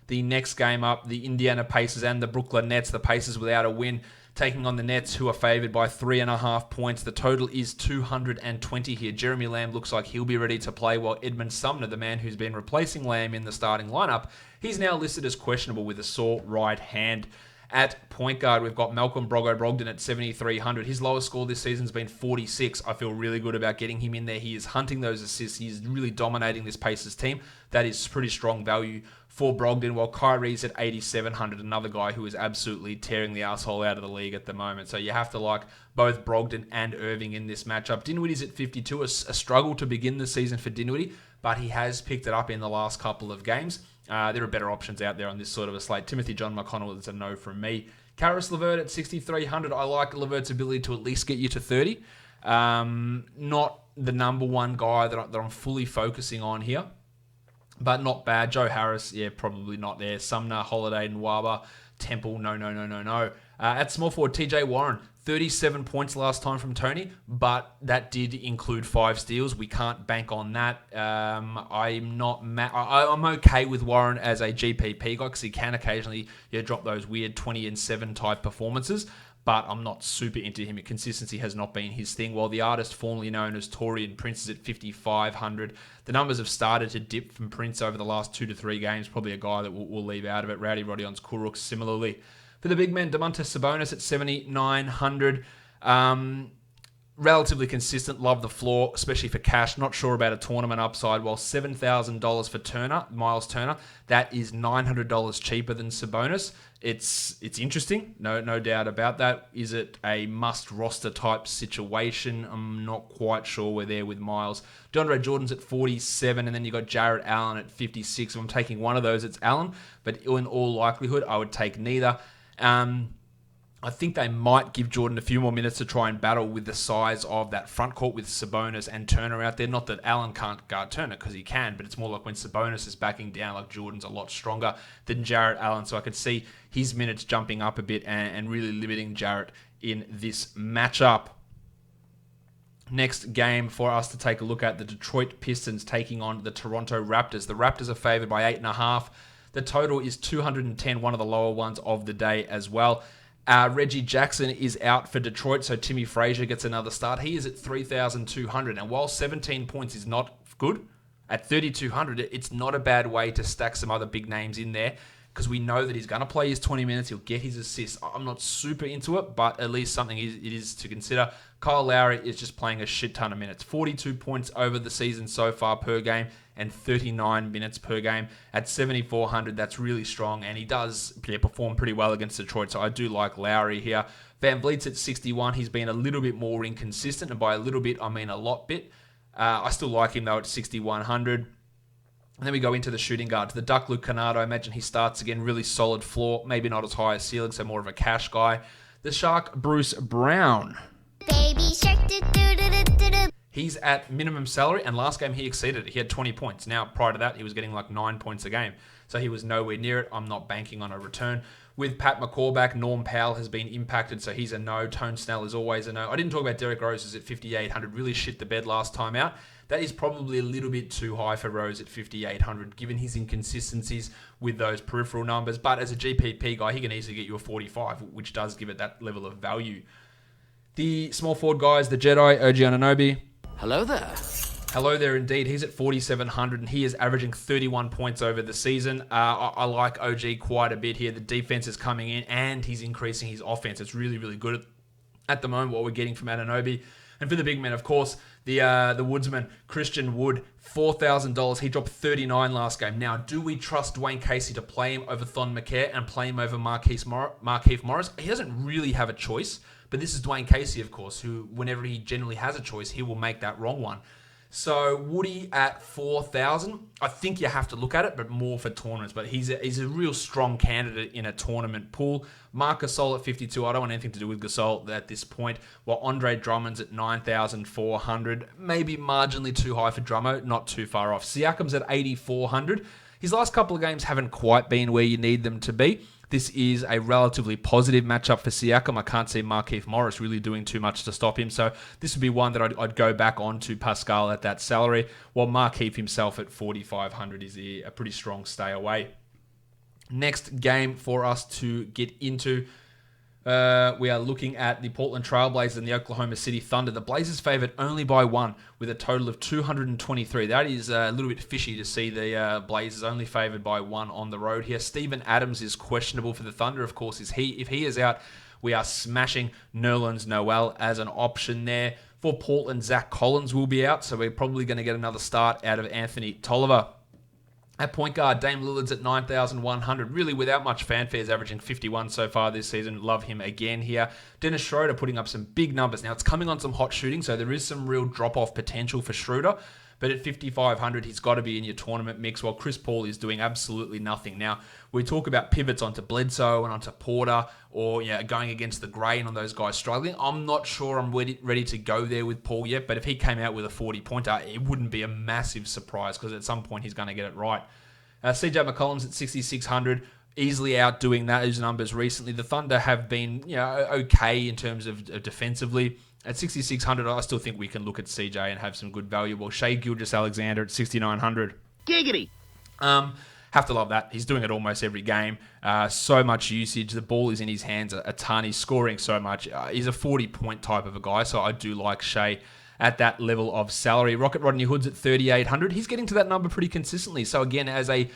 The next game up, the Indiana Pacers and the Brooklyn Nets. The Pacers without a win, taking on the Nets, who are favored by 3.5 points. The total is 220 here. Jeremy Lamb looks like he'll be ready to play, while Edmund Sumner, the man who's been replacing Lamb in the starting lineup, he's now listed as questionable with a sore right hand. At point guard, we've got Malcolm Brogdon at 7,300. His lowest score this season has been 46. I feel really good about getting him in there. He is hunting those assists. He's really dominating this Pacers team. That is pretty strong value for Brogdon, while Kyrie's at 8,700, another guy who is absolutely tearing the asshole out of the league at the moment. So you have to like both Brogdon and Irving in this matchup. Dinwiddie's at 52, a struggle to begin the season for Dinwiddie, but he has picked it up in the last couple of games. There are better options out there on this sort of a slate. Timothy John McConnell is a no from me. Karis LeVert at 6,300. I like LeVert's ability to at least get you to 30. Not the number one guy that I'm fully focusing on here, but not bad. Joe Harris, yeah, probably not there. Sumner, Holiday, Nwaba, Temple, no. At small forward, TJ Warren, 37 points last time from Tony, but that did include 5 steals. We can't bank on that. I'm okay with Warren as a GPP guy because he can occasionally drop those weird 20-7 type performances, but I'm not super into him. Consistency has not been his thing. While the artist formerly known as Torian Prince is at 5,500. The numbers have started to dip from Prince over the last 2 to 3 games. Probably a guy that we'll leave out of it. Rowdy Rodion's Kuruk similarly. For the big men, Domantas Sabonis at 7,900. Relatively consistent. Love the floor, especially for cash. Not sure about a tournament upside. While $7,000 for Miles Turner, that is $900 cheaper than Sabonis. It's interesting, no doubt about that. Is it a must roster type situation? I'm not quite sure we're there with Miles. DeAndre Jordan's at 47, and then you got Jarrett Allen at 56. If I'm taking one of those, it's Allen, but in all likelihood, I would take neither. I think they might give Jordan a few more minutes to try and battle with the size of that front court with Sabonis and Turner out there. Not that Allen can't guard Turner, because he can, but it's more like when Sabonis is backing down, like Jordan's a lot stronger than Jarrett Allen. So I could see his minutes jumping up a bit and really limiting Jarrett in this matchup. Next game for us to take a look at, the Detroit Pistons taking on the Toronto Raptors. The Raptors are favored by 8.5. The total is 210, one of the lower ones of the day as well. Reggie Jackson is out for Detroit, so Timmy Frazier gets another start. He is at 3,200, and while 17 points is not good, at 3,200, it's not a bad way to stack some other big names in there, because we know that he's going to play his 20 minutes, he'll get his assists. I'm not super into it, but at least something it is to consider. Kyle Lowry is just playing a shit ton of minutes. 42 points over the season so far per game, and 39 minutes per game. At 7,400, that's really strong, and he does perform pretty well against Detroit, so I do like Lowry here. Van Vliet's at 61. He's been a little bit more inconsistent, and by a little bit, I mean a lot bit. I still like him, though, at 6,100. And then we go into the shooting guard. To the Duck, Luke Kennard, I imagine he starts again. Really solid floor, maybe not as high as ceiling, so more of a cash guy. The Shark, Bruce Brown. Baby Shark, do-do-do-do-do. He's at minimum salary, and last game he exceeded it. He had 20 points. Now, prior to that, he was getting like 9 points a game. So he was nowhere near it. I'm not banking on a return. With Pat McCaw back, Norm Powell has been impacted, so he's a no. Tone Snell is always a no. I didn't talk about Derrick Rose, who's at 5,800. Really shit the bed last time out. That is probably a little bit too high for Rose at 5,800, given his inconsistencies with those peripheral numbers. But as a GPP guy, he can easily get you a 45, which does give it that level of value. The small forward guys, the Jedi, OG Anunoby. Hello there. Hello there indeed. He's at 4,700 and he is averaging 31 points over the season. I like OG quite a bit here. The defense is coming in and he's increasing his offense. It's really, really good at the moment what we're getting from Anunoby. And for the big men, of course, the woodsman, Christian Wood, $4,000. He dropped 39 last game. Now, do we trust Dwayne Casey to play him over Thon McKay and play him over Markieff Morris? He doesn't really have a choice, but this is Dwayne Casey, of course, who, whenever he generally has a choice, he will make that wrong one. So Woody at 4,000. I think you have to look at it, but more for tournaments. But he's a real strong candidate in a tournament pool. Marc Gasol at 52. I don't want anything to do with Gasol at this point. While Andre Drummond's at 9,400. Maybe marginally too high for Drummo. Not too far off. Siakam's at 8,400. His last couple of games haven't quite been where you need them to be. This is a relatively positive matchup for Siakam. I can't see Markieff Morris really doing too much to stop him. So this would be one that I'd go back on to Pascal at that salary, while Markieff himself at 4,500 is a pretty strong stay away. Next game for us to get into, we are looking at the Portland Trail Blazers and the Oklahoma City Thunder. The Blazers favored only by 1 with a total of 223. That is a little bit fishy to see the Blazers only favored by 1 on the road here. Steven Adams is questionable for the Thunder, of course. If he is out, we are smashing Nerlens Noel as an option there. For Portland, Zach Collins will be out, so we're probably going to get another start out of Anthony Tolliver. At point guard, Dame Lillard's at 9,100. Really without much fanfare, is averaging 51 so far this season. Love him again here. Dennis Schroeder putting up some big numbers. Now, it's coming on some hot shooting, so there is some real drop-off potential for Schroeder. But at 5,500, he's got to be in your tournament mix, while Chris Paul is doing absolutely nothing. Now, we talk about pivots onto Bledsoe and onto Porter, or going against the grain on those guys struggling. I'm not sure I'm ready to go there with Paul yet, but if he came out with a 40-pointer, it wouldn't be a massive surprise, because at some point he's going to get it right. CJ McCollum's at 6,600. Easily outdoing those numbers recently. The Thunder have been okay in terms of defensively. At 6,600, I still think we can look at CJ and have some good value. Well, Shai Gilgeous-Alexander at 6,900. Giggity! Have to love that. He's doing it almost every game. So much usage. The ball is in his hands a ton. He's scoring so much. He's a 40-point type of a guy, so I do like Shai at that level of salary. Rocket Rodney Hood's at 3,800. He's getting to that number pretty consistently. So again, as a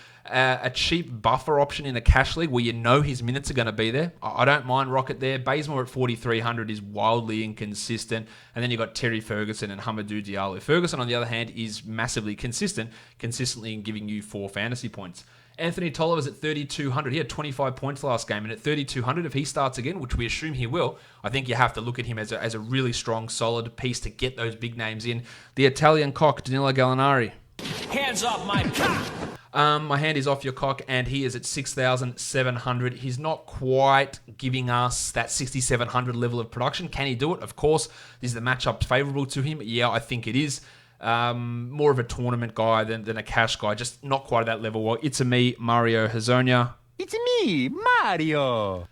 cheap buffer option in a cash league where you know his minutes are going to be there, I don't mind Rocket there. Bazemore at 4,300 is wildly inconsistent. And then you've got Terry Ferguson and Hamidou Diallo. Ferguson, on the other hand, is massively consistently in giving you 4 fantasy points. Anthony Tolliver's at 3,200. He had 25 points last game, and at 3,200, if he starts again, which we assume he will, I think you have to look at him as a really strong, solid piece to get those big names in. The Italian cock, Danilo Gallinari. Hands off my cock! My hand is off your cock, and he is at 6,700. He's not quite giving us that 6,700 level of production. Can he do it? Of course. Is the matchup favorable to him? Yeah, I think it is. More of a tournament guy than a cash guy, just not quite at that level. Well, it's me, Mario Hezonja. It's me, Mario!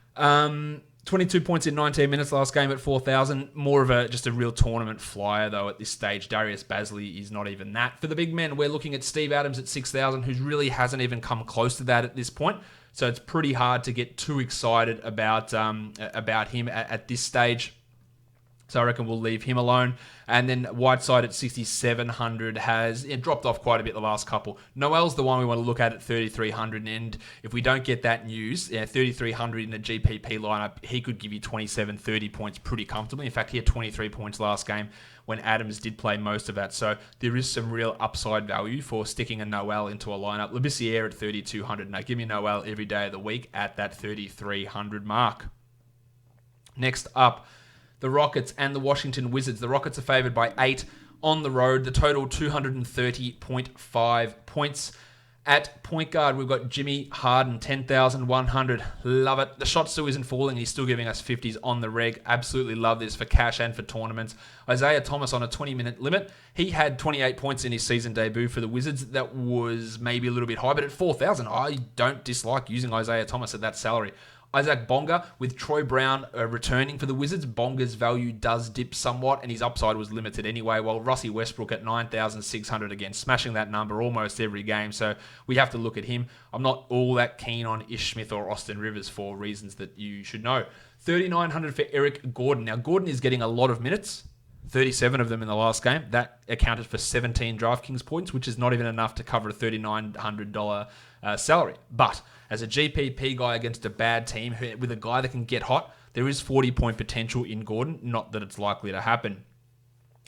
22 points in 19 minutes last game at 4,000. More of just a real tournament flyer, though, at this stage. Darius Bazley is not even that. For the big men, we're looking at Steve Adams at 6,000, who really hasn't even come close to that at this point. So it's pretty hard to get too excited about him at this stage. So I reckon we'll leave him alone. And then Whiteside at 6,700 has dropped off quite a bit the last couple. Noel's the one we want to look at 3,300. And if we don't get that news, 3,300 in the GPP lineup, he could give you 27, 30 points pretty comfortably. In fact, he had 23 points last game when Adams did play most of that. So there is some real upside value for sticking a Noel into a lineup. Labissiere at 3,200. Now give me Noel every day of the week at that 3,300 mark. Next up, the Rockets and the Washington Wizards. The Rockets are favored by 8 on the road. The total 230.5 points. At point guard, we've got Jimmy Harden, 10,100. Love it. The shot still isn't falling. He's still giving us 50s on the reg. Absolutely love this for cash and for tournaments. Isaiah Thomas on a 20-minute limit. He had 28 points in his season debut for the Wizards. That was maybe a little bit high, but at 4,000, I don't dislike using Isaiah Thomas at that salary. Isaac Bonga, with Troy Brown returning for the Wizards, Bonga's value does dip somewhat, and his upside was limited anyway, while Russie Westbrook at 9,600, again, smashing that number almost every game, so we have to look at him. I'm not all that keen on Ish Smith or Austin Rivers for reasons that you should know. 3,900 for Eric Gordon. Now, Gordon is getting a lot of minutes, 37 of them in the last game. That accounted for 17 DraftKings points, which is not even enough to cover a $3,900 salary. But as a GPP guy against a bad team with a guy that can get hot, there is 40-point potential in Gordon. Not that it's likely to happen.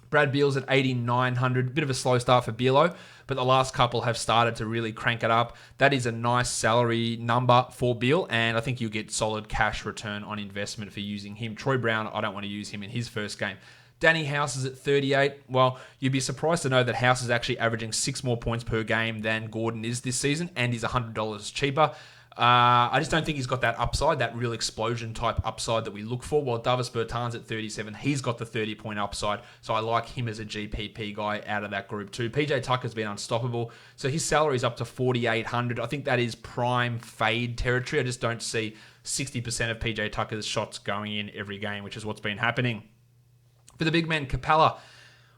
Brad Beal's at 8,900. Bit of a slow start for Bealo, but the last couple have started to really crank it up. That is a nice salary number for Beal, and I think you'll get solid cash return on investment for using him. Troy Brown, I don't want to use him in his first game. Danny House is at 38. Well, you'd be surprised to know that House is actually averaging 6 more points per game than Gordon is this season, and he's $100 cheaper. I just don't think he's got that upside, that real explosion type upside that we look for. While Davis Bertans at 37, he's got the 30-point upside. So I like him as a GPP guy out of that group too. PJ Tucker's been unstoppable. So his salary is up to $4,800. I think that is prime fade territory. I just don't see 60% of PJ Tucker's shots going in every game, which is what's been happening. For the big man, Capella,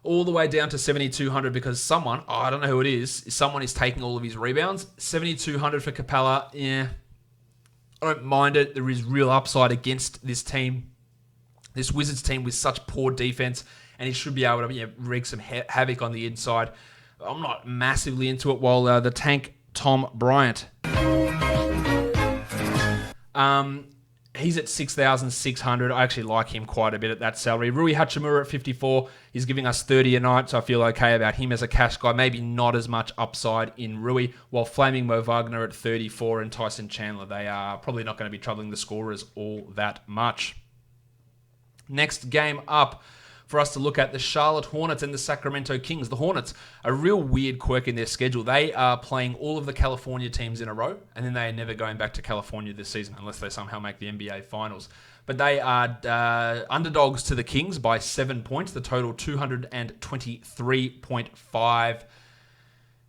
all the way down to 7,200 because someone, I don't know who it is, someone is taking all of his rebounds. 7,200 for Capella, yeah, I don't mind it. There is real upside against this team, this Wizards team with such poor defense, and he should be able to wreak some havoc on the inside. I'm not massively into it, while the tank, Tom Bryant, he's at 6,600. I actually like him quite a bit at that salary. Rui Hachimura at 54. He's giving us 30 a night, so I feel okay about him as a cash guy. Maybe not as much upside in Rui, while Flaming Mo Wagner at 34 and Tyson Chandler, they are probably not going to be troubling the scorers all that much. Next game up for us to look at, the Charlotte Hornets and the Sacramento Kings. The Hornets, a real weird quirk in their schedule. They are playing all of the California teams in a row, and then they are never going back to California this season unless they somehow make the NBA Finals. But they are underdogs to the Kings by 7 points. The total 223.5.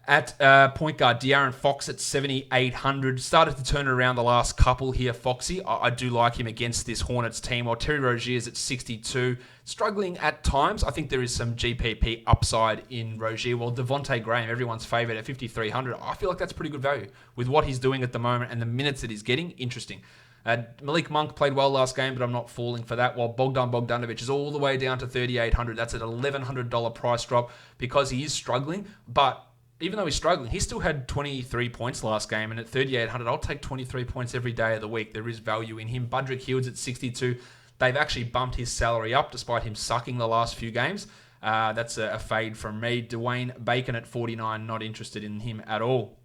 At point guard, De'Aaron Fox at 7,800. Started to turn it around the last couple here, Foxy. I do like him against this Hornets team. While Terry Rozier's at 62. Struggling at times. I think there is some GPP upside in Rozier. While Devontae Graham, everyone's favourite at 5,300. I feel like that's pretty good value. With what he's doing at the moment and the minutes that he's getting, interesting. Malik Monk played well last game, but I'm not falling for that. While Bogdan Bogdanovic is all the way down to 3,800. That's an $1,100 price drop because he is struggling. But even though he's struggling, he still had 23 points last game, and at 3,800, I'll take 23 points every day of the week. There is value in him. Budrick Hield's at 62. They've actually bumped his salary up despite him sucking the last few games. That's a fade from me. Dwayne Bacon at 49, not interested in him at all.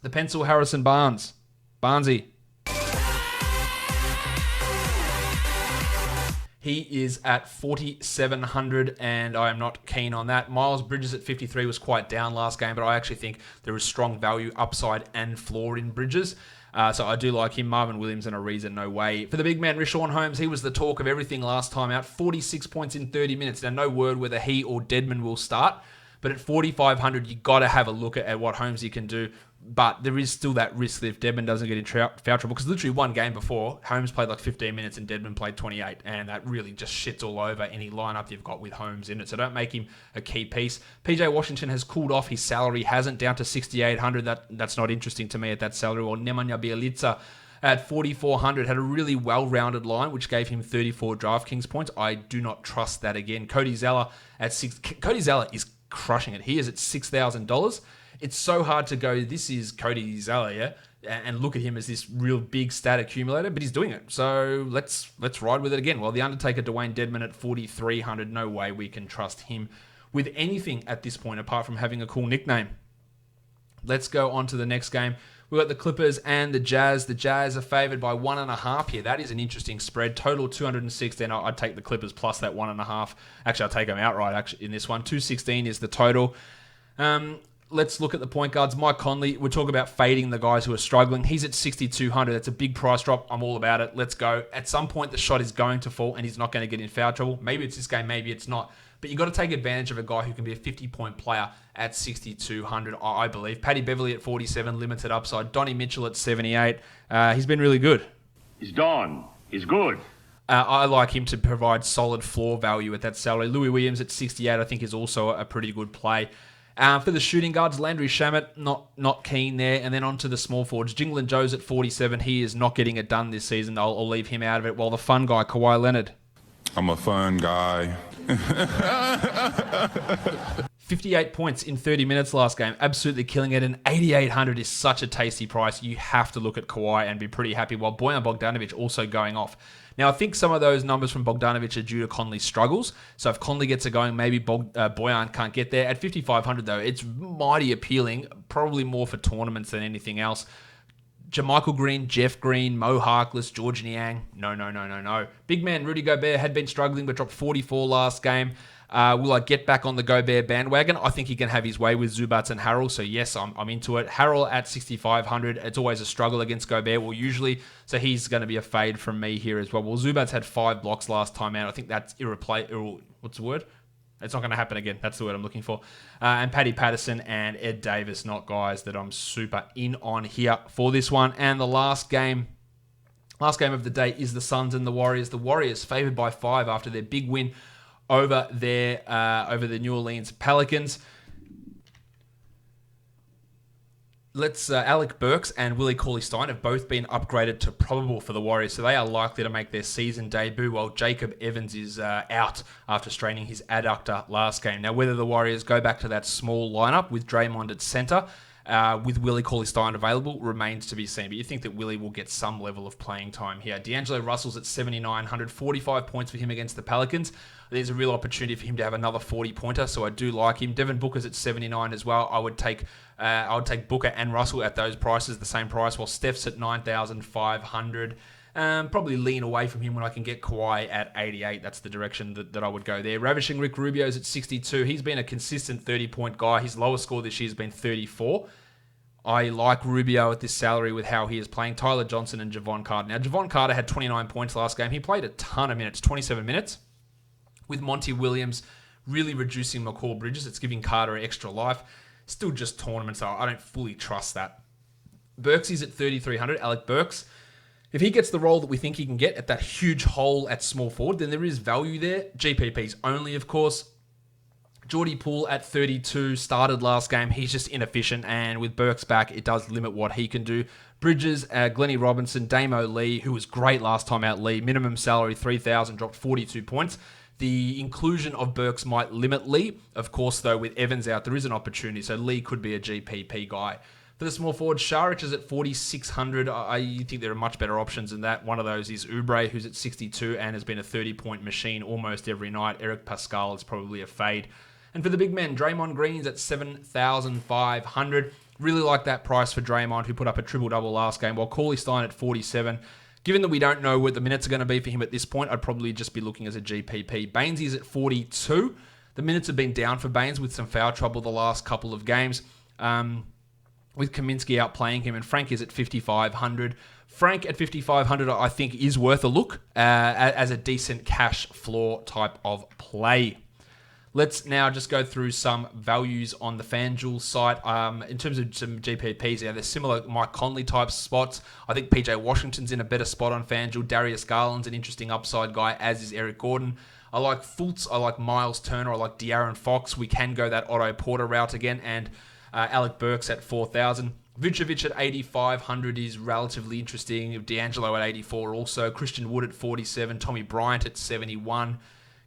The pencil, Harrison Barnes. Barnesy. He is at 4,700, and I am not keen on that. Miles Bridges at 53 was quite down last game, but I actually think there is strong value, upside, and floor in Bridges. So I do like him. Marvin Williams and Ariza, no way. For the big man, Richaun Holmes, he was the talk of everything last time out. 46 points in 30 minutes. Now, no word whether he or Dedmon will start, but at 4,500, you got to have a look at what Holmes can do. But there is still that risk that if Dedmon doesn't get in foul trouble, because literally one game before, Holmes played like 15 minutes and Dedmon played 28, and that really just shits all over any lineup you've got with Holmes in it. So don't make him a key piece. PJ Washington has cooled off. His salary hasn't, down to 6,800. That's not interesting to me at that salary. Or Nemanja Bjelica at 4,400 had a really well-rounded line, which gave him 34 DraftKings points. I do not trust that again. Cody Zeller at 6. Cody Zeller is crushing it. He is at $6,000. It's so hard to go, this is Cody Zeller, yeah, and look at him as this real big stat accumulator, but he's doing it. So let's ride with it again. Well, The Undertaker, Dwayne Dedmon at 4,300. No way we can trust him with anything at this point, apart from having a cool nickname. Let's go on to the next game. We've got the Clippers and the Jazz. The Jazz are favored by 1.5 here. That is an interesting spread. Total 216. I'd take the Clippers plus that 1.5. Actually, I'll take them outright in this one. 216 is the total. Let's look at the point guards. Mike Conley, we're talking about fading the guys who are struggling. He's at 6,200. That's a big price drop. I'm all about it. Let's go. At some point, the shot is going to fall and he's not going to get in foul trouble. Maybe it's this game, maybe it's not. But you've got to take advantage of a guy who can be a 50-point player at 6,200, I believe. Paddy Beverly at 47, limited upside. Donnie Mitchell at 78. He's been really good. He's done. He's good. I like him to provide solid floor value at that salary. Louis Williams at 68, I think, is also a pretty good play. For the shooting guards, Landry Shamet, not keen there. And then on to the small forwards. Jingling Joe's at 47. He is not getting it done this season. I'll leave him out of it. While the fun guy, Kawhi Leonard. I'm a fun guy. 58 points in 30 minutes last game. Absolutely killing it. And 8,800 is such a tasty price. You have to look at Kawhi and be pretty happy. While Bojan Bogdanovic also going off. Now, I think some of those numbers from Bogdanovic are due to Conley's struggles. So if Conley gets it going, maybe Bojan can't get there. At 5,500, though, it's mighty appealing. Probably more for tournaments than anything else. Jermichael Green, Jeff Green, Mo Harkless, George Niang. No. Big man Rudy Gobert had been struggling but dropped 44 last game. Will I get back on the Gobert bandwagon? I think he can have his way with Zubats and Harrell. So yes, I'm into it. Harrell at 6,500. It's always a struggle against Gobert. Well, usually. So he's going to be a fade from me here as well. Well, Zubats had 5 blocks last time out. I think that's what's the word? It's not going to happen again. That's the word I'm looking for. And Paddy Patterson and Ed Davis, not guys that I'm super in on here for this one. And the last game of the day is the Suns and the Warriors. The Warriors favored by 5 after their big win over the New Orleans Pelicans. Alec Burks and Willie Cauley-Stein have both been upgraded to probable for the Warriors, so they are likely to make their season debut, while Jacob Evans is out after straining his adductor last game. Now, whether the Warriors go back to that small lineup with Draymond at center, with Willie Cauley-Stein available, remains to be seen. But you think that Willie will get some level of playing time here. D'Angelo Russell's at 7,900, 45 points for him against the Pelicans. There's a real opportunity for him to have another 40-pointer, so I do like him. Devin Booker's at 79 as well. I would take Booker and Russell at those prices, the same price, while Steph's at 9,500. Probably lean away from him when I can get Kawhi at 88. That's the direction that I would go there. Ravishing Rick Rubio's at 62. He's been a consistent 30-point guy. His lowest score this year has been 34. I like Rubio at this salary with how he is playing. Tyler Johnson and Javon Carter. Now, Javon Carter had 29 points last game. He played a ton of minutes, 27 minutes. With Monty Williams really reducing McCall Bridges, it's giving Carter extra life. Still just tournament, so I don't fully trust that. Burks' at 3,300, Alec Burks. If he gets the role that we think he can get at that huge hole at small forward, then there is value there. GPPs only, of course. Jordy Poole at 32 started last game. He's just inefficient, and with Burks back, it does limit what he can do. Bridges, Glennie Robinson, Damo Lee, who was great last time out. Lee, minimum salary 3,000, dropped 42 points. The inclusion of Burks might limit Lee. Of course, though, with Evans out, there is an opportunity, so Lee could be a GPP guy. For the small forward, Šarić is at 4,600. I think there are much better options than that. One of those is Oubre, who's at 62 and has been a 30-point machine almost every night. Eric Pascal is probably a fade. And for the big men, Draymond Green's at 7,500. Really like that price for Draymond, who put up a triple-double last game, while Cauley-Stein at 47. Given that we don't know what the minutes are going to be for him at this point, I'd probably just be looking as a GPP. Baines is at 42. The minutes have been down for Baines with some foul trouble the last couple of games, with Kaminsky outplaying him, and Frank is at 5,500. Frank at 5,500, I think, is worth a look as a decent cash floor type of play. Let's now just go through some values on the FanDuel site. In terms of some GPPs, there's similar Mike Conley type spots. I think PJ Washington's in a better spot on FanDuel. Darius Garland's an interesting upside guy, as is Eric Gordon. I like Fultz. I like Miles Turner. I like De'Aaron Fox. We can go that Otto Porter route again. And Alec Burks at 4,000. Vucevic at 8,500 is relatively interesting. D'Angelo at 84 also. Christian Wood at 47. Tommy Bryant at 71.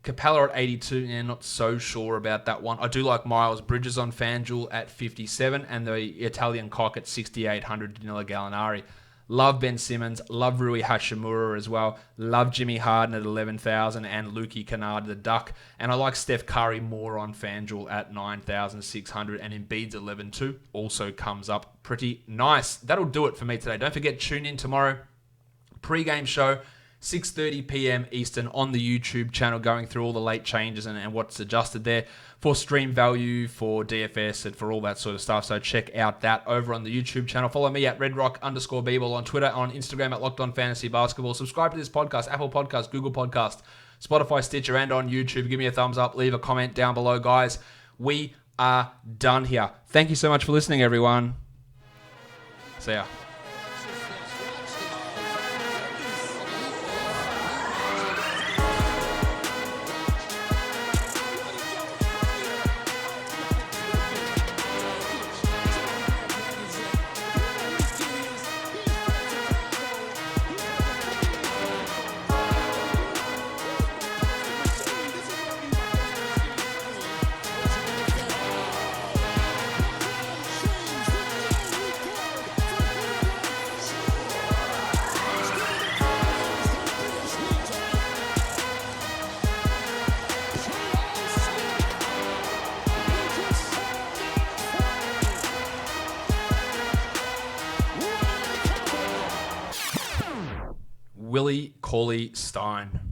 Capella at 82, not so sure about that one. I do like Miles Bridges on FanDuel at 57, and the Italian cock at 6,800, Danilo Gallinari. Love Ben Simmons, love Rui Hachimura as well, love Jimmy Harden at 11,000, and Lukey Kennard, the Duck. And I like Steph Curry more on FanDuel at 9,600, and Embiid's 11,200 also comes up pretty nice. That'll do it for me today. Don't forget, tune in tomorrow, pre-game show, 6:30 p.m. Eastern on the YouTube channel, going through all the late changes and what's adjusted there for stream value, for DFS, and for all that sort of stuff. So check out that over on the YouTube channel. Follow me at redrock_bball on Twitter, on Instagram at Locked On Fantasy Basketball. Subscribe to this podcast, Apple Podcast, Google Podcast, Spotify, Stitcher, and on YouTube. Give me a thumbs up. Leave a comment down below, guys. We are done here. Thank you so much for listening, everyone. See ya. Willie Cauley Stein.